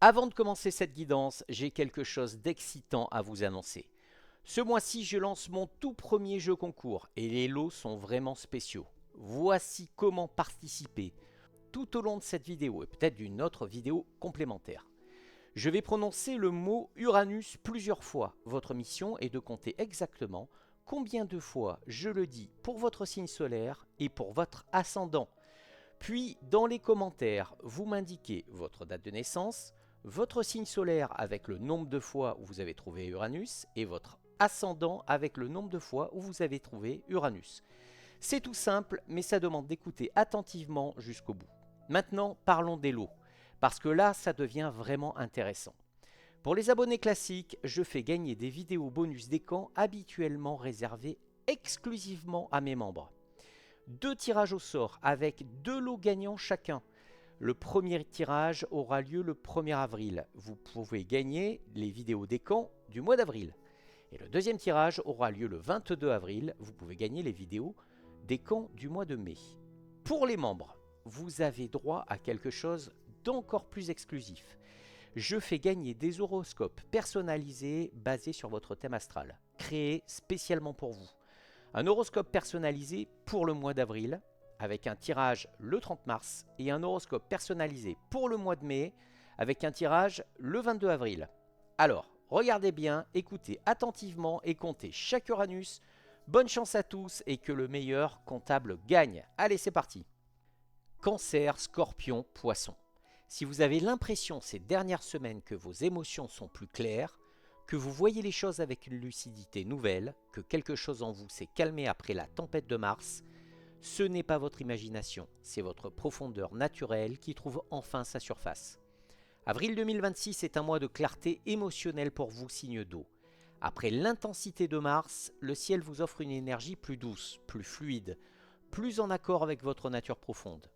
Avant de commencer cette guidance, j'ai quelque chose d'excitant à vous annoncer. Ce mois-ci, je lance mon tout premier jeu concours et les lots sont vraiment spéciaux. Voici comment participer tout au long de cette vidéo et peut-être d'une autre vidéo complémentaire. Je vais prononcer le mot Uranus plusieurs fois. Votre mission est de compter exactement combien de fois je le dis pour votre signe solaire et pour votre ascendant. Puis, dans les commentaires, vous m'indiquez votre date de naissance, votre signe solaire avec le nombre de fois où vous avez trouvé Uranus et votre ascendant avec le nombre de fois où vous avez trouvé Uranus. C'est tout simple, mais ça demande d'écouter attentivement jusqu'au bout. Maintenant, parlons des lots, parce que là, ça devient vraiment intéressant. Pour les abonnés classiques, je fais gagner des vidéos bonus des camps habituellement réservées exclusivement à mes membres. 2 tirages au sort avec 2 lots gagnants chacun. Le premier tirage aura lieu le 1er avril. Vous pouvez gagner les vidéos des camps du mois d'avril. Et le deuxième tirage aura lieu le 22 avril. Vous pouvez gagner les vidéos des camps du mois de mai. Pour les membres, vous avez droit à quelque chose d'encore plus exclusif. Je fais gagner des horoscopes personnalisés basés sur votre thème astral, créés spécialement pour vous. Un horoscope personnalisé pour le mois d'avril, avec un tirage le 30 mars, et un horoscope personnalisé pour le mois de mai, avec un tirage le 22 avril. Alors, regardez bien, écoutez attentivement et comptez chaque Uranus. Bonne chance à tous et que le meilleur comptable gagne. Allez, c'est parti. Cancer, Scorpion, Poisson. Si vous avez l'impression ces dernières semaines que vos émotions sont plus claires, que vous voyez les choses avec une lucidité nouvelle, que quelque chose en vous s'est calmé après la tempête de Mars, ce n'est pas votre imagination, c'est votre profondeur naturelle qui trouve enfin sa surface. Avril 2026 est un mois de clarté émotionnelle pour vous, signe d'eau. Après l'intensité de Mars, le ciel vous offre une énergie plus douce, plus fluide, plus en accord avec votre nature profonde.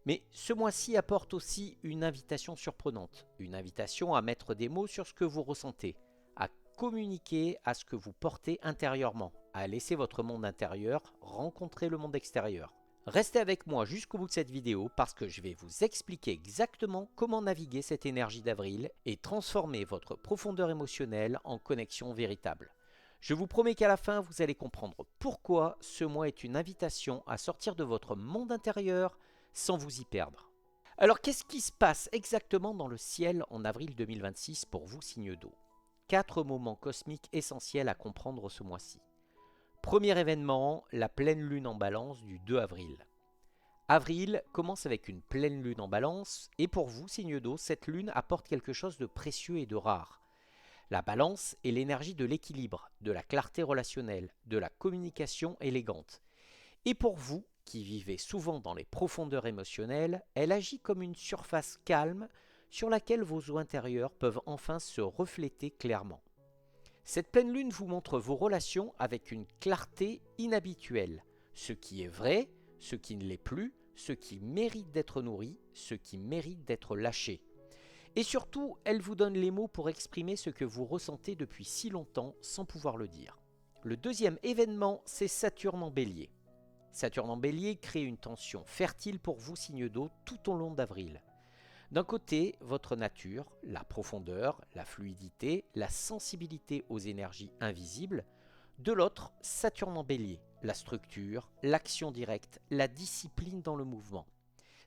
Mais ce mois-ci apporte aussi une invitation surprenante, une invitation à mettre des mots sur ce que vous ressentez, à communiquer à ce que vous portez intérieurement, à laisser votre monde intérieur rencontrer le monde extérieur. Restez avec moi jusqu'au bout de cette vidéo parce que je vais vous expliquer exactement comment naviguer cette énergie d'avril et transformer votre profondeur émotionnelle en connexion véritable. Je vous promets qu'à la fin, vous allez comprendre pourquoi ce mois est une invitation à sortir de votre monde intérieur sans vous y perdre. Alors qu'est-ce qui se passe exactement dans le ciel en avril 2026 pour vous, signe d'eau? 4 moments cosmiques essentiels à comprendre ce mois-ci. Premier événement, la pleine lune en balance du 2 avril. Avril commence avec une pleine lune en balance et pour vous, signe d'eau, cette lune apporte quelque chose de précieux et de rare. La balance est l'énergie de l'équilibre, de la clarté relationnelle, de la communication élégante. Et pour vous, qui vivez souvent dans les profondeurs émotionnelles, elle agit comme une surface calme sur laquelle vos eaux intérieures peuvent enfin se refléter clairement. Cette pleine lune vous montre vos relations avec une clarté inhabituelle, ce qui est vrai, ce qui ne l'est plus, ce qui mérite d'être nourri, ce qui mérite d'être lâché. Et surtout, elle vous donne les mots pour exprimer ce que vous ressentez depuis si longtemps sans pouvoir le dire. Le deuxième événement, c'est Saturne en Bélier. Saturne en Bélier crée une tension fertile pour vous, signe d'eau, tout au long d'avril. D'un côté, votre nature, la profondeur, la fluidité, la sensibilité aux énergies invisibles. De l'autre, Saturne en Bélier, la structure, l'action directe, la discipline dans le mouvement.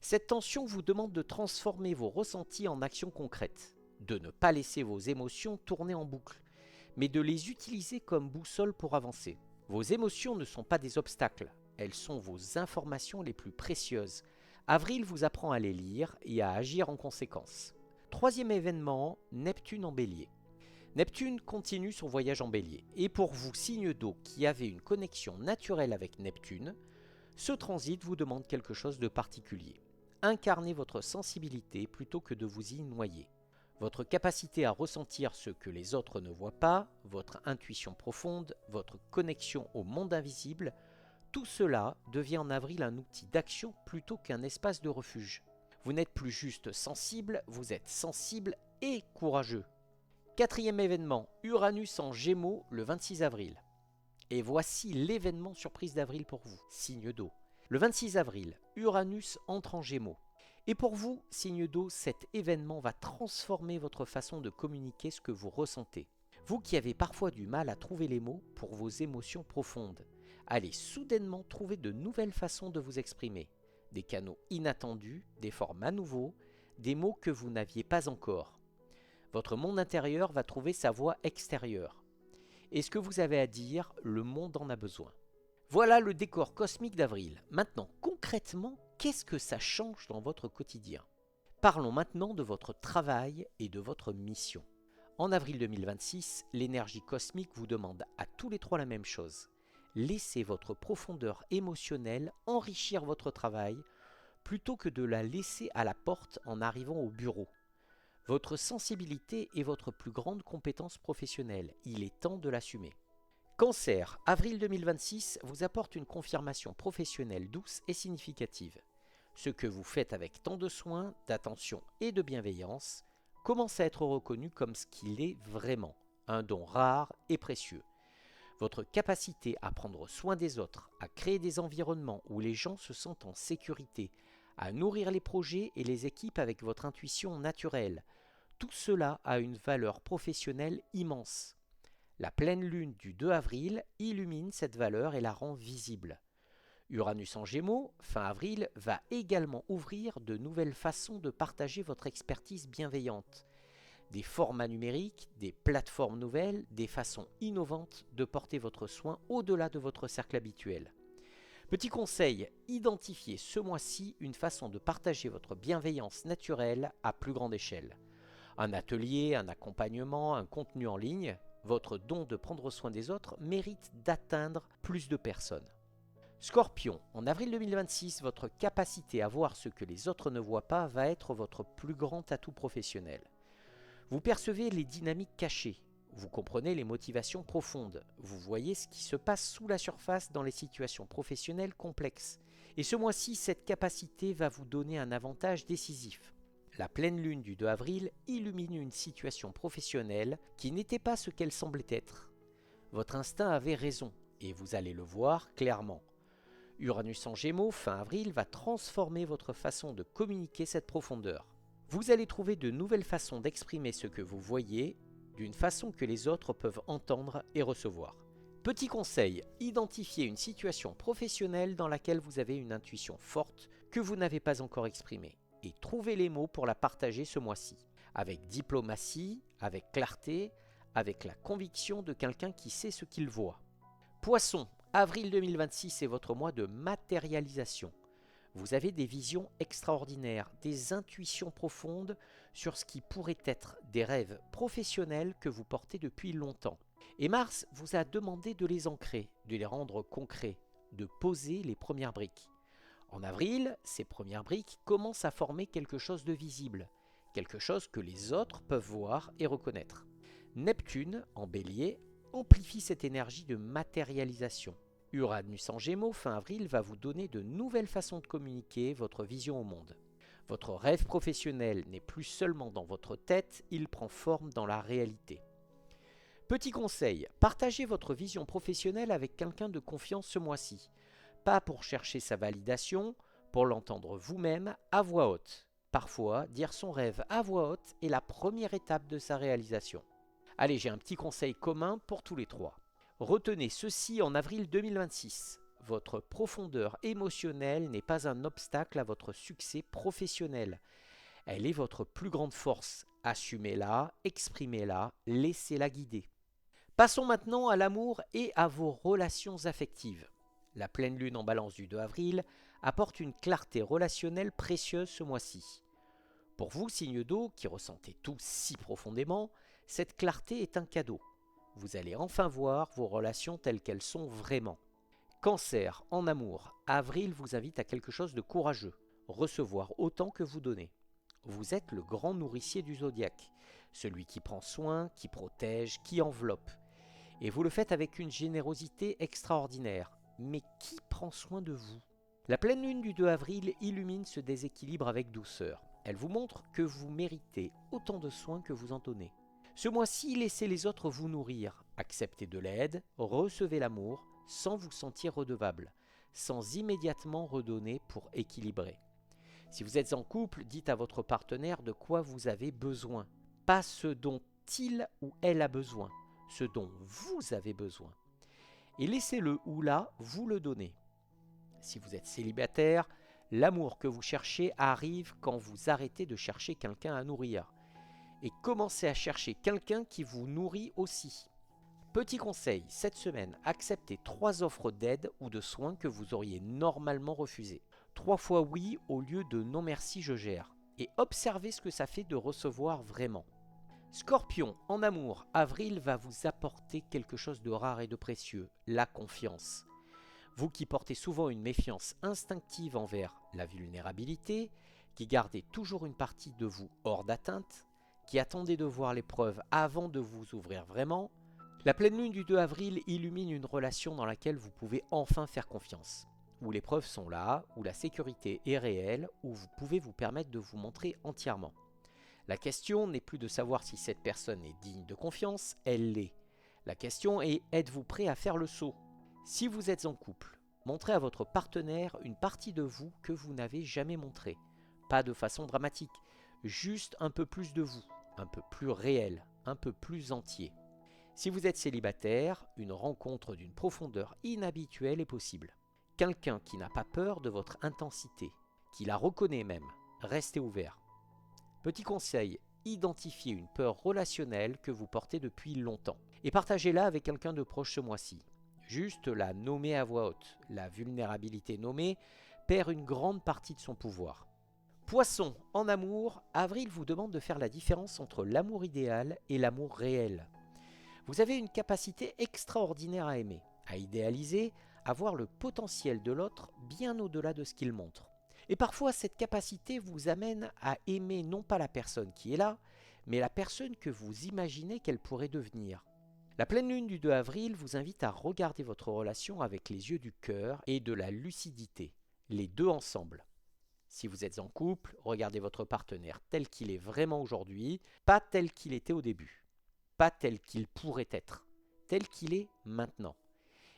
Cette tension vous demande de transformer vos ressentis en actions concrètes, de ne pas laisser vos émotions tourner en boucle, mais de les utiliser comme boussole pour avancer. Vos émotions ne sont pas des obstacles, elles sont vos informations les plus précieuses. Avril vous apprend à les lire et à agir en conséquence. Troisième événement, Neptune en Bélier. Neptune continue son voyage en Bélier. Et pour vous, signe d'eau qui avez une connexion naturelle avec Neptune, ce transit vous demande quelque chose de particulier. Incarnez votre sensibilité plutôt que de vous y noyer. Votre capacité à ressentir ce que les autres ne voient pas, votre intuition profonde, votre connexion au monde invisible, tout cela devient en avril un outil d'action plutôt qu'un espace de refuge. Vous n'êtes plus juste sensible, vous êtes sensible et courageux. Quatrième événement, Uranus en Gémeaux le 26 avril. Et voici l'événement surprise d'avril pour vous, signe d'eau. Le 26 avril, Uranus entre en Gémeaux. Et pour vous, signe d'eau, cet événement va transformer votre façon de communiquer ce que vous ressentez. Vous qui avez parfois du mal à trouver les mots pour vos émotions profondes, allez soudainement trouver de nouvelles façons de vous exprimer. Des canaux inattendus, des formats nouveaux, des mots que vous n'aviez pas encore. Votre monde intérieur va trouver sa voix extérieure. Et ce que vous avez à dire, le monde en a besoin. Voilà le décor cosmique d'avril. Maintenant, concrètement, qu'est-ce que ça change dans votre quotidien? Parlons maintenant de votre travail et de votre mission. En avril 2026, l'énergie cosmique vous demande à tous les trois la même chose. Laissez votre profondeur émotionnelle enrichir votre travail plutôt que de la laisser à la porte en arrivant au bureau. Votre sensibilité est votre plus grande compétence professionnelle. Il est temps de l'assumer. Cancer, avril 2026 vous apporte une confirmation professionnelle douce et significative. Ce que vous faites avec tant de soin, d'attention et de bienveillance commence à être reconnu comme ce qu'il est vraiment, un don rare et précieux. Votre capacité à prendre soin des autres, à créer des environnements où les gens se sentent en sécurité, à nourrir les projets et les équipes avec votre intuition naturelle, tout cela a une valeur professionnelle immense. La pleine lune du 2 avril illumine cette valeur et la rend visible. Uranus en Gémeaux, fin avril, va également ouvrir de nouvelles façons de partager votre expertise bienveillante. Des formats numériques, des plateformes nouvelles, des façons innovantes de porter votre soin au-delà de votre cercle habituel. Petit conseil, identifiez ce mois-ci une façon de partager votre bienveillance naturelle à plus grande échelle. Un atelier, un accompagnement, un contenu en ligne, votre don de prendre soin des autres mérite d'atteindre plus de personnes. Scorpion, en avril 2026, votre capacité à voir ce que les autres ne voient pas va être votre plus grand atout professionnel. Vous percevez les dynamiques cachées, vous comprenez les motivations profondes, vous voyez ce qui se passe sous la surface dans les situations professionnelles complexes. Et ce mois-ci, cette capacité va vous donner un avantage décisif. La pleine lune du 2 avril illumine une situation professionnelle qui n'était pas ce qu'elle semblait être. Votre instinct avait raison, et vous allez le voir clairement. Uranus en Gémeaux, fin avril, va transformer votre façon de communiquer cette profondeur. Vous allez trouver de nouvelles façons d'exprimer ce que vous voyez, d'une façon que les autres peuvent entendre et recevoir. Petit conseil, identifiez une situation professionnelle dans laquelle vous avez une intuition forte que vous n'avez pas encore exprimée, et trouvez les mots pour la partager ce mois-ci, avec diplomatie, avec clarté, avec la conviction de quelqu'un qui sait ce qu'il voit. Poisson, avril 2026 est votre mois de matérialisation. Vous avez des visions extraordinaires, des intuitions profondes sur ce qui pourrait être des rêves professionnels que vous portez depuis longtemps. Et Mars vous a demandé de les ancrer, de les rendre concrets, de poser les premières briques. En avril, ces premières briques commencent à former quelque chose de visible, quelque chose que les autres peuvent voir et reconnaître. Neptune, en Bélier, amplifie cette énergie de matérialisation. Uranus en Gémeaux, fin avril, va vous donner de nouvelles façons de communiquer votre vision au monde. Votre rêve professionnel n'est plus seulement dans votre tête, il prend forme dans la réalité. Petit conseil, partagez votre vision professionnelle avec quelqu'un de confiance ce mois-ci. Pas pour chercher sa validation, pour l'entendre vous-même à voix haute. Parfois, dire son rêve à voix haute est la première étape de sa réalisation. Allez, j'ai un petit conseil commun pour tous les trois. Retenez ceci en avril 2026. Votre profondeur émotionnelle n'est pas un obstacle à votre succès professionnel. Elle est votre plus grande force. Assumez-la, exprimez-la, laissez-la guider. Passons maintenant à l'amour et à vos relations affectives. La pleine lune en balance du 2 avril apporte une clarté relationnelle précieuse ce mois-ci. Pour vous, signe d'eau, qui ressentez tout si profondément, cette clarté est un cadeau. Vous allez enfin voir vos relations telles qu'elles sont vraiment. Cancer, en amour, avril vous invite à quelque chose de courageux, recevoir autant que vous donnez. Vous êtes le grand nourricier du zodiaque, celui qui prend soin, qui protège, qui enveloppe. Et vous le faites avec une générosité extraordinaire. Mais qui prend soin de vous? La pleine lune du 2 avril illumine ce déséquilibre avec douceur. Elle vous montre que vous méritez autant de soins que vous en donnez. Ce mois-ci, laissez les autres vous nourrir, acceptez de l'aide, recevez l'amour, sans vous sentir redevable, sans immédiatement redonner pour équilibrer. Si vous êtes en couple, dites à votre partenaire de quoi vous avez besoin. Pas ce dont il ou elle a besoin, ce dont vous avez besoin. Et laissez le ou la vous le donner. Si vous êtes célibataire, l'amour que vous cherchez arrive quand vous arrêtez de chercher quelqu'un à nourrir et commencez à chercher quelqu'un qui vous nourrit aussi. Petit conseil, cette semaine, acceptez 3 offres d'aide ou de soins que vous auriez normalement refusées. 3 fois oui au lieu de non merci je gère. Et observez ce que ça fait de recevoir vraiment. Scorpion, en amour, avril va vous apporter quelque chose de rare et de précieux, la confiance. Vous qui portez souvent une méfiance instinctive envers la vulnérabilité, qui gardez toujours une partie de vous hors d'atteinte, qui attendez de voir les preuves avant de vous ouvrir vraiment, la pleine lune du 2 avril illumine une relation dans laquelle vous pouvez enfin faire confiance, où les preuves sont là, où la sécurité est réelle, où vous pouvez vous permettre de vous montrer entièrement. La question n'est plus de savoir si cette personne est digne de confiance, elle l'est. La question est, êtes-vous prêt à faire le saut ? Si vous êtes en couple, montrez à votre partenaire une partie de vous que vous n'avez jamais montrée. Pas de façon dramatique, juste un peu plus de vous, un peu plus réel, un peu plus entier. Si vous êtes célibataire, une rencontre d'une profondeur inhabituelle est possible. Quelqu'un qui n'a pas peur de votre intensité, qui la reconnaît même. Restez ouvert. Petit conseil, identifiez une peur relationnelle que vous portez depuis longtemps et partagez-la avec quelqu'un de proche ce mois-ci. Juste la nommer à voix haute. La vulnérabilité nommée perd une grande partie de son pouvoir. Poisson, en amour, avril vous demande de faire la différence entre l'amour idéal et l'amour réel. Vous avez une capacité extraordinaire à aimer, à idéaliser, à voir le potentiel de l'autre bien au-delà de ce qu'il montre. Et parfois, cette capacité vous amène à aimer non pas la personne qui est là, mais la personne que vous imaginez qu'elle pourrait devenir. La pleine lune du 2 avril vous invite à regarder votre relation avec les yeux du cœur et de la lucidité, les deux ensemble. Si vous êtes en couple, regardez votre partenaire tel qu'il est vraiment aujourd'hui, pas tel qu'il était au début, pas tel qu'il pourrait être, tel qu'il est maintenant.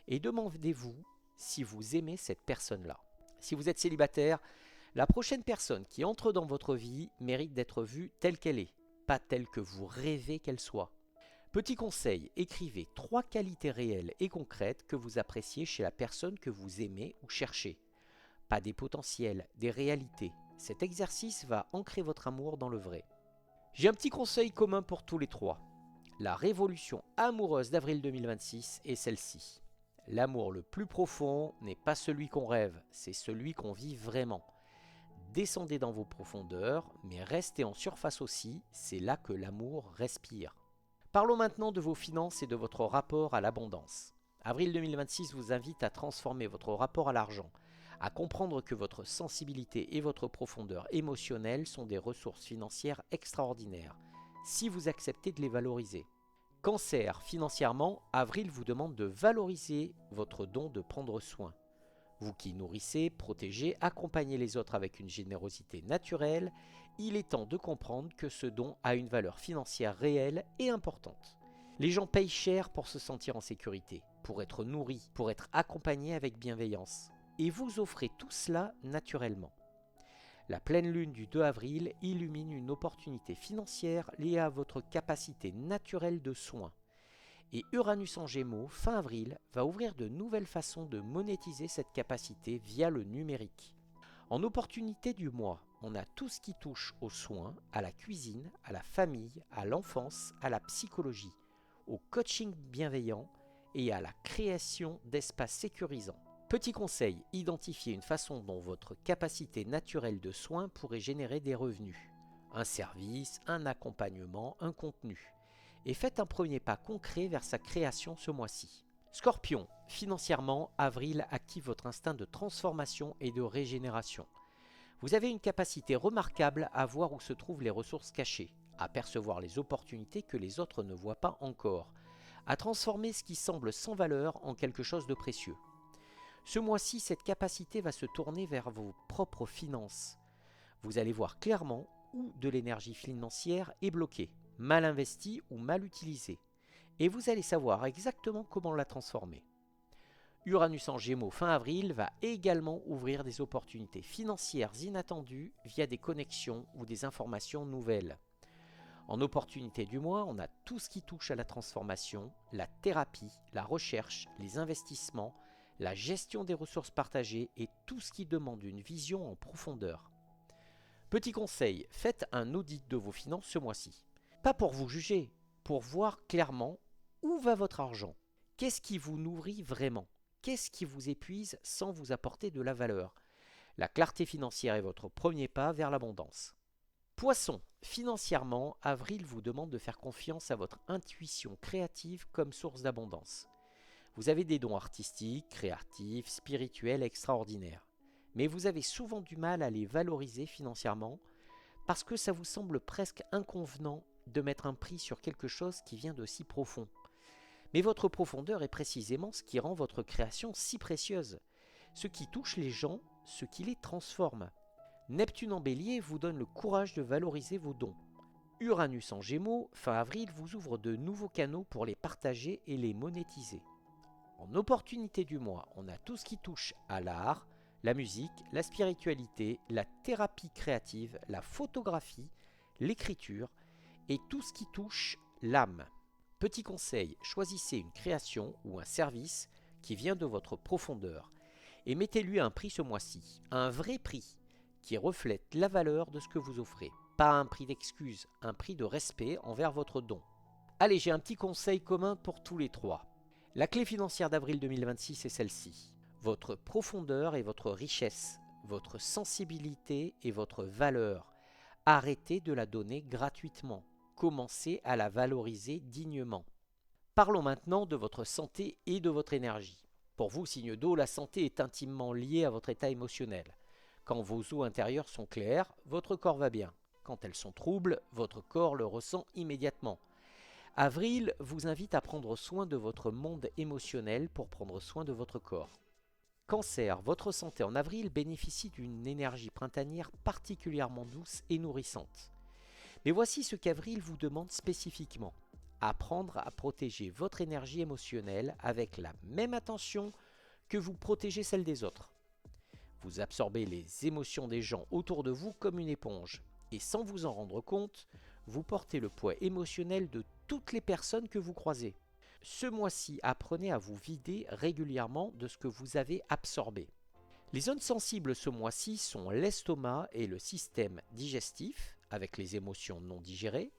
Et demandez-vous si vous aimez cette personne-là. Si vous êtes célibataire, la prochaine personne qui entre dans votre vie mérite d'être vue telle qu'elle est, pas telle que vous rêvez qu'elle soit. Petit conseil, écrivez 3 qualités réelles et concrètes que vous appréciez chez la personne que vous aimez ou cherchez. Pas des potentiels, des réalités. Cet exercice va ancrer votre amour dans le vrai. J'ai un petit conseil commun pour tous les 3. La révolution amoureuse d'avril 2026 est celle-ci. L'amour le plus profond n'est pas celui qu'on rêve, c'est celui qu'on vit vraiment. Descendez dans vos profondeurs, mais restez en surface aussi, c'est là que l'amour respire. Parlons maintenant de vos finances et de votre rapport à l'abondance. Avril 2026 vous invite à transformer votre rapport à l'argent, à comprendre que votre sensibilité et votre profondeur émotionnelle sont des ressources financières extraordinaires, si vous acceptez de les valoriser. Cancer, financièrement, avril vous demande de valoriser votre don de prendre soin. Vous qui nourrissez, protégez, accompagnez les autres avec une générosité naturelle, il est temps de comprendre que ce don a une valeur financière réelle et importante. Les gens payent cher pour se sentir en sécurité, pour être nourris, pour être accompagnés avec bienveillance. Et vous offrez tout cela naturellement. La pleine lune du 2 avril illumine une opportunité financière liée à votre capacité naturelle de soin. Et Uranus en Gémeaux, fin avril, va ouvrir de nouvelles façons de monétiser cette capacité via le numérique. En opportunité du mois, on a tout ce qui touche aux soins, à la cuisine, à la famille, à l'enfance, à la psychologie, au coaching bienveillant et à la création d'espaces sécurisants. Petit conseil, identifiez une façon dont votre capacité naturelle de soins pourrait générer des revenus. Un service, un accompagnement, un contenu. Et faites un premier pas concret vers sa création ce mois-ci. Scorpion, financièrement, avril active votre instinct de transformation et de régénération. Vous avez une capacité remarquable à voir où se trouvent les ressources cachées, à percevoir les opportunités que les autres ne voient pas encore, à transformer ce qui semble sans valeur en quelque chose de précieux. Ce mois-ci, cette capacité va se tourner vers vos propres finances. Vous allez voir clairement où de l'énergie financière est bloquée, mal investie ou mal utilisée. Et vous allez savoir exactement comment la transformer. Uranus en Gémeaux fin avril va également ouvrir des opportunités financières inattendues via des connexions ou des informations nouvelles. En opportunité du mois, on a tout ce qui touche à la transformation, la thérapie, la recherche, les investissements, la gestion des ressources partagées et tout ce qui demande une vision en profondeur. Petit conseil, faites un audit de vos finances ce mois-ci. Pas pour vous juger, pour voir clairement où va votre argent. Qu'est-ce qui vous nourrit vraiment? Qu'est-ce qui vous épuise sans vous apporter de la valeur? La clarté financière est votre premier pas vers l'abondance. Poisson, financièrement, avril vous demande de faire confiance à votre intuition créative comme source d'abondance. Vous avez des dons artistiques, créatifs, spirituels extraordinaires. Mais vous avez souvent du mal à les valoriser financièrement parce que ça vous semble presque inconvenant de mettre un prix sur quelque chose qui vient de si profond. Mais votre profondeur est précisément ce qui rend votre création si précieuse, ce qui touche les gens, ce qui les transforme. Neptune en Bélier vous donne le courage de valoriser vos dons. Uranus en Gémeaux, fin avril, vous ouvre de nouveaux canaux pour les partager et les monétiser. En opportunité du mois, on a tout ce qui touche à l'art, la musique, la spiritualité, la thérapie créative, la photographie, l'écriture et tout ce qui touche l'âme. Petit conseil, choisissez une création ou un service qui vient de votre profondeur et mettez-lui un prix ce mois-ci, un vrai prix qui reflète la valeur de ce que vous offrez. Pas un prix d'excuse, un prix de respect envers votre don. Allez, j'ai un petit conseil commun pour tous les trois. La clé financière d'avril 2026 est celle-ci. Votre profondeur et votre richesse, votre sensibilité et votre valeur. Arrêtez de la donner gratuitement. Commencez à la valoriser dignement. Parlons maintenant de votre santé et de votre énergie. Pour vous, signe d'eau, la santé est intimement liée à votre état émotionnel. Quand vos eaux intérieures sont claires, votre corps va bien. Quand elles sont troubles, votre corps le ressent immédiatement. Avril vous invite à prendre soin de votre monde émotionnel pour prendre soin de votre corps. Cancer, votre santé en avril bénéficie d'une énergie printanière particulièrement douce et nourrissante. Mais voici ce qu'avril vous demande spécifiquement. Apprendre à protéger votre énergie émotionnelle avec la même attention que vous protégez celle des autres. Vous absorbez les émotions des gens autour de vous comme une éponge. Et sans vous en rendre compte, vous portez le poids émotionnel de toutes les personnes que vous croisez. Ce mois-ci, apprenez à vous vider régulièrement de ce que vous avez absorbé. Les zones sensibles ce mois-ci sont l'estomac et le système digestif, avec les émotions non digérées,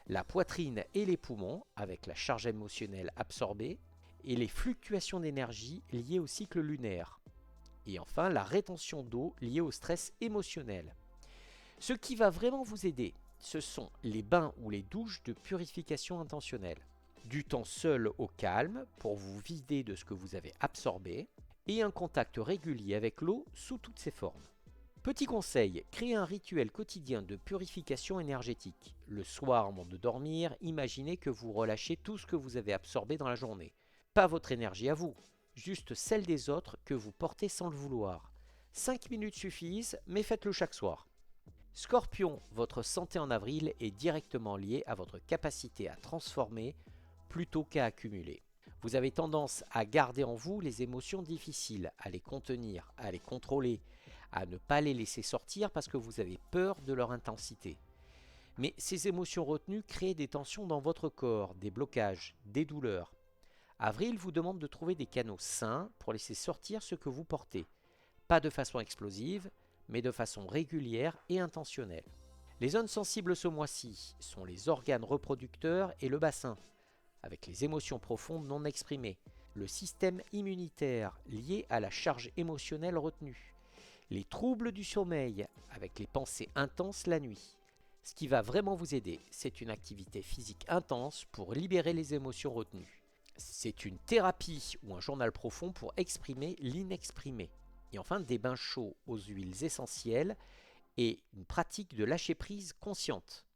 la poitrine et les poumons, avec la charge émotionnelle absorbée, et les fluctuations d'énergie liées au cycle lunaire. Et enfin, la rétention d'eau liée au stress émotionnel. Ce qui va vraiment vous aider, ce sont les bains ou les douches de purification intentionnelle. Du temps seul au calme pour vous vider de ce que vous avez absorbé et un contact régulier avec l'eau sous toutes ses formes. Petit conseil, créez un rituel quotidien de purification énergétique. Le soir avant de dormir, imaginez que vous relâchez tout ce que vous avez absorbé dans la journée. Pas votre énergie à vous, juste celle des autres que vous portez sans le vouloir. 5 minutes suffisent, mais faites-le chaque soir. Scorpion, votre santé en avril est directement liée à votre capacité à transformer plutôt qu'à accumuler. Vous avez tendance à garder en vous les émotions difficiles, à les contenir, à les contrôler, à ne pas les laisser sortir parce que vous avez peur de leur intensité. Mais ces émotions retenues créent des tensions dans votre corps, des blocages, des douleurs. Avril vous demande de trouver des canaux sains pour laisser sortir ce que vous portez. Pas de façon explosive, mais de façon régulière et intentionnelle. Les zones sensibles ce mois-ci sont les organes reproducteurs et le bassin, avec les émotions profondes non exprimées, le système immunitaire lié à la charge émotionnelle retenue, les troubles du sommeil avec les pensées intenses la nuit. Ce qui va vraiment vous aider, c'est une activité physique intense pour libérer les émotions retenues. C'est une thérapie ou un journal profond pour exprimer l'inexprimé. Et enfin, des bains chauds aux huiles essentielles et une pratique de lâcher-prise consciente.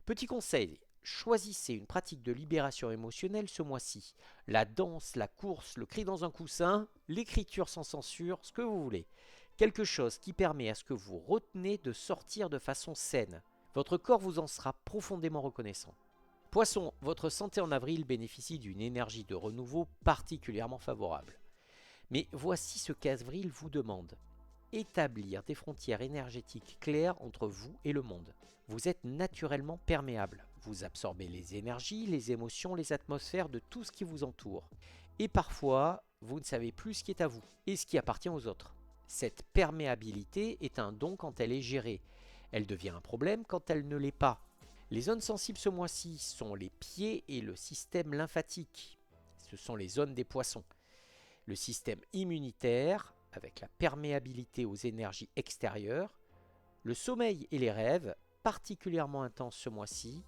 Petit conseil, choisissez une pratique de libération émotionnelle ce mois-ci. La danse, la course, le cri dans un coussin, l'écriture sans censure, ce que vous voulez. Quelque chose qui permet à ce que vous retenez de sortir de façon saine. Votre corps vous en sera profondément reconnaissant. Poisson, votre santé en avril bénéficie d'une énergie de renouveau particulièrement favorable. Mais voici ce qu'Avril vous demande. Établir des frontières énergétiques claires entre vous et le monde. Vous êtes naturellement perméable. Vous absorbez les énergies, les émotions, les atmosphères de tout ce qui vous entoure. Et parfois, vous ne savez plus ce qui est à vous et ce qui appartient aux autres. Cette perméabilité est un don quand elle est gérée. Elle devient un problème quand elle ne l'est pas. Les zones sensibles ce mois-ci sont les pieds et le système lymphatique. Ce sont les zones des poissons. Le système immunitaire, avec la perméabilité aux énergies extérieures, le sommeil et les rêves, particulièrement intenses ce mois-ci,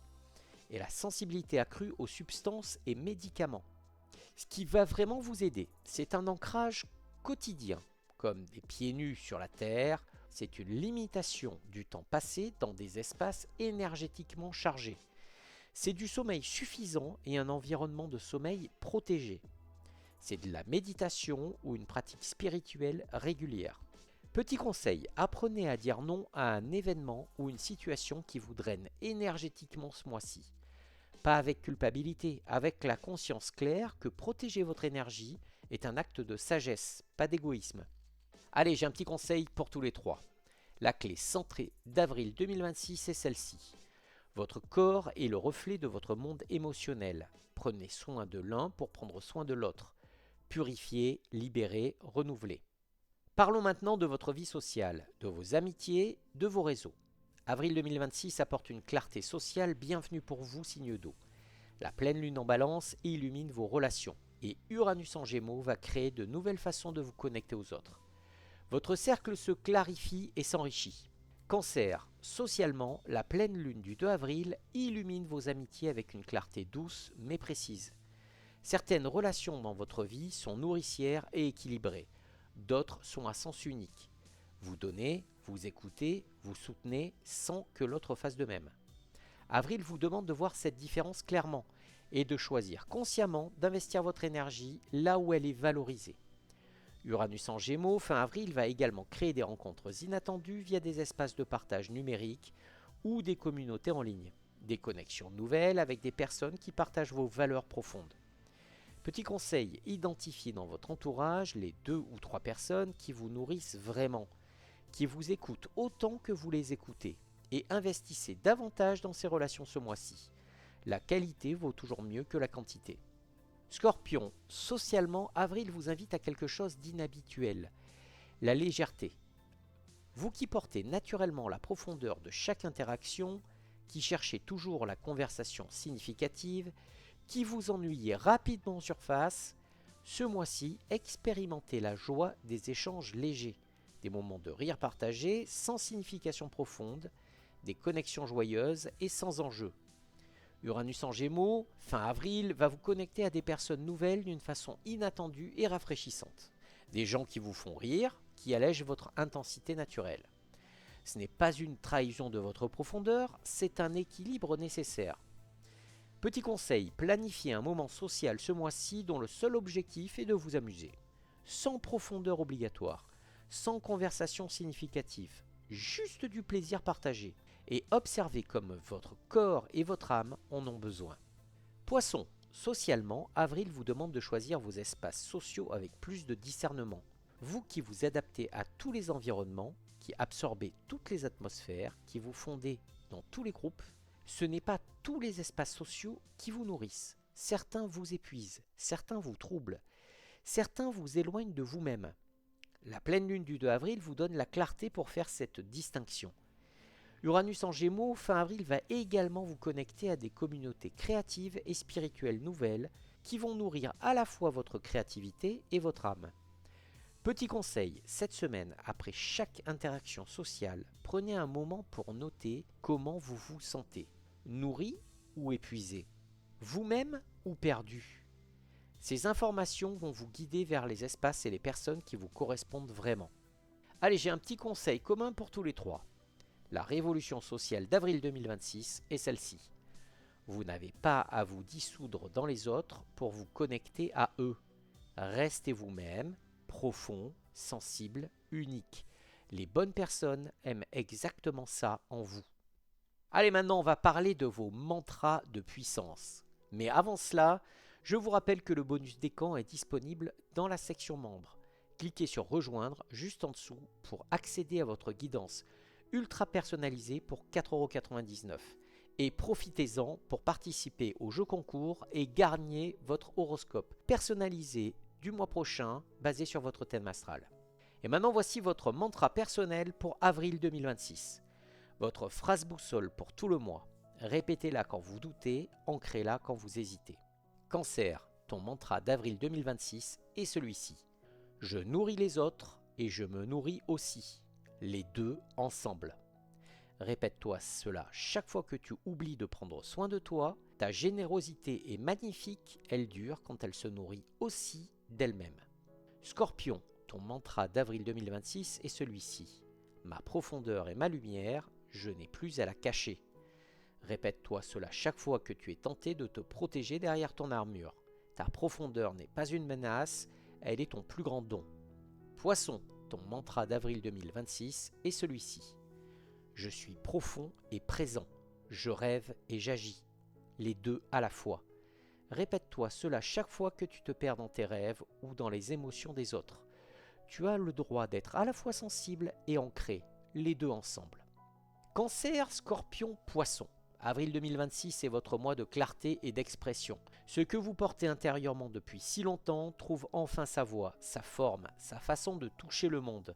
et la sensibilité accrue aux substances et médicaments. Ce qui va vraiment vous aider, c'est un ancrage quotidien, comme des pieds nus sur la terre, c'est une limitation du temps passé dans des espaces énergétiquement chargés. C'est du sommeil suffisant et un environnement de sommeil protégé. C'est de la méditation ou une pratique spirituelle régulière. Petit conseil, apprenez à dire non à un événement ou une situation qui vous draine énergétiquement ce mois-ci. Pas avec culpabilité, avec la conscience claire que protéger votre énergie est un acte de sagesse, pas d'égoïsme. Allez, j'ai un petit conseil pour tous les trois. La clé centrée d'Avril 2026 est celle-ci. Votre corps est le reflet de votre monde émotionnel. Prenez soin de l'un pour prendre soin de l'autre. Purifier, libérer, renouveler. Parlons maintenant de votre vie sociale, de vos amitiés, de vos réseaux. Avril 2026 apporte une clarté sociale bienvenue pour vous, signe d'eau. La pleine lune en balance illumine vos relations et Uranus en gémeaux va créer de nouvelles façons de vous connecter aux autres. Votre cercle se clarifie et s'enrichit. Cancer, socialement, la pleine lune du 2 avril illumine vos amitiés avec une clarté douce mais précise. Certaines relations dans votre vie sont nourricières et équilibrées, d'autres sont à sens unique. Vous donnez, vous écoutez, vous soutenez sans que l'autre fasse de même. Avril vous demande de voir cette différence clairement et de choisir consciemment d'investir votre énergie là où elle est valorisée. Uranus en Gémeaux, fin avril, va également créer des rencontres inattendues via des espaces de partage numériques ou des communautés en ligne. Des connexions nouvelles avec des personnes qui partagent vos valeurs profondes. Petit conseil, identifiez dans votre entourage les 2 ou 3 personnes qui vous nourrissent vraiment, qui vous écoutent autant que vous les écoutez, et investissez davantage dans ces relations ce mois-ci. La qualité vaut toujours mieux que la quantité. Scorpion, socialement, avril vous invite à quelque chose d'inhabituel, la légèreté. Vous qui portez naturellement la profondeur de chaque interaction, qui cherchez toujours la conversation significative, qui vous ennuyez rapidement en surface, ce mois-ci, expérimentez la joie des échanges légers, des moments de rire partagés sans signification profonde, des connexions joyeuses et sans enjeu. Uranus en Gémeaux, fin avril, va vous connecter à des personnes nouvelles d'une façon inattendue et rafraîchissante. Des gens qui vous font rire, qui allègent votre intensité naturelle. Ce n'est pas une trahison de votre profondeur, c'est un équilibre nécessaire. Petit conseil, planifiez un moment social ce mois-ci dont le seul objectif est de vous amuser. Sans profondeur obligatoire, sans conversation significative, juste du plaisir partagé. Et observez comme votre corps et votre âme en ont besoin. Poisson, socialement, avril vous demande de choisir vos espaces sociaux avec plus de discernement. Vous qui vous adaptez à tous les environnements, qui absorbez toutes les atmosphères, qui vous fondez dans tous les groupes, ce n'est pas tous les espaces sociaux qui vous nourrissent. Certains vous épuisent, certains vous troublent, certains vous éloignent de vous-même. La pleine lune du 2 avril vous donne la clarté pour faire cette distinction. Uranus en Gémeaux, fin avril, va également vous connecter à des communautés créatives et spirituelles nouvelles qui vont nourrir à la fois votre créativité et votre âme. Petit conseil, cette semaine, après chaque interaction sociale, prenez un moment pour noter comment vous vous sentez. Nourri ou épuisé? Vous-même ou perdu? Ces informations vont vous guider vers les espaces et les personnes qui vous correspondent vraiment. Allez, j'ai un petit conseil commun pour tous les trois. La révolution sociale d'avril 2026 est celle-ci. Vous n'avez pas à vous dissoudre dans les autres pour vous connecter à eux. Restez vous-même, profond, sensible, unique. Les bonnes personnes aiment exactement ça en vous. Allez, maintenant on va parler de vos mantras de puissance. Mais avant cela, je vous rappelle que le bonus décan est disponible dans la section membres. Cliquez sur rejoindre juste en dessous pour accéder à votre guidance ultra personnalisée pour 4,99 € et profitez-en pour participer au jeu concours et gagner votre horoscope personnalisé du mois prochain basé sur votre thème astral. Et maintenant voici votre mantra personnel pour avril 2026. Votre phrase boussole pour tout le mois. Répétez-la quand vous doutez, ancrez-la quand vous hésitez. Cancer, ton mantra d'avril 2026 est celui-ci. Je nourris les autres et je me nourris aussi. Les deux ensemble. Répète-toi cela chaque fois que tu oublies de prendre soin de toi. Ta générosité est magnifique, elle dure quand elle se nourrit aussi d'elle-même. Scorpion, ton mantra d'avril 2026 est celui-ci. Ma profondeur est ma lumière, je n'ai plus à la cacher. Répète-toi cela chaque fois que tu es tenté de te protéger derrière ton armure. Ta profondeur n'est pas une menace, elle est ton plus grand don. Poisson, ton mantra d'avril 2026 est celui-ci. Je suis profond et présent, je rêve et j'agis, les deux à la fois. Répète-toi cela chaque fois que tu te perds dans tes rêves ou dans les émotions des autres. Tu as le droit d'être à la fois sensible et ancré, les deux ensemble. Cancer, Scorpion, Poisson. Avril 2026 est votre mois de clarté et d'expression. Ce que vous portez intérieurement depuis si longtemps trouve enfin sa voix, sa forme, sa façon de toucher le monde.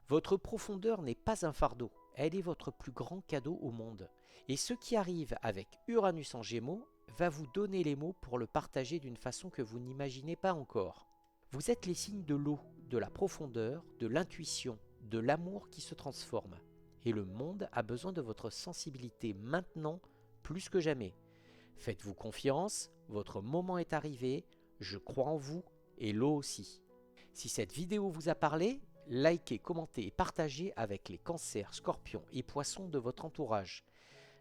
Votre profondeur n'est pas un fardeau, elle est votre plus grand cadeau au monde. Et ce qui arrive avec Uranus en Gémeaux va vous donner les mots pour le partager d'une façon que vous n'imaginez pas encore. Vous êtes les signes de l'eau, de la profondeur, de l'intuition, de l'amour qui se transforme. Et le monde a besoin de votre sensibilité maintenant plus que jamais. Faites-vous confiance, votre moment est arrivé, je crois en vous et l'eau aussi. Si cette vidéo vous a parlé, likez, commentez et partagez avec les cancers, scorpions et poissons de votre entourage.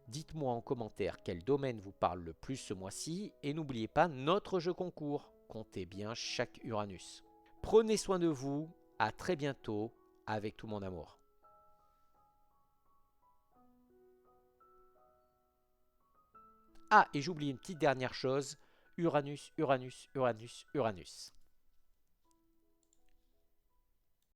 Dites-moi en commentaire quel domaine vous parle le plus ce mois-ci et n'oubliez pas notre jeu concours. Comptez bien chaque Uranus. Prenez soin de vous, à très bientôt avec tout mon amour. Ah, et j'oublie une petite dernière chose, Uranus, Uranus, Uranus, Uranus.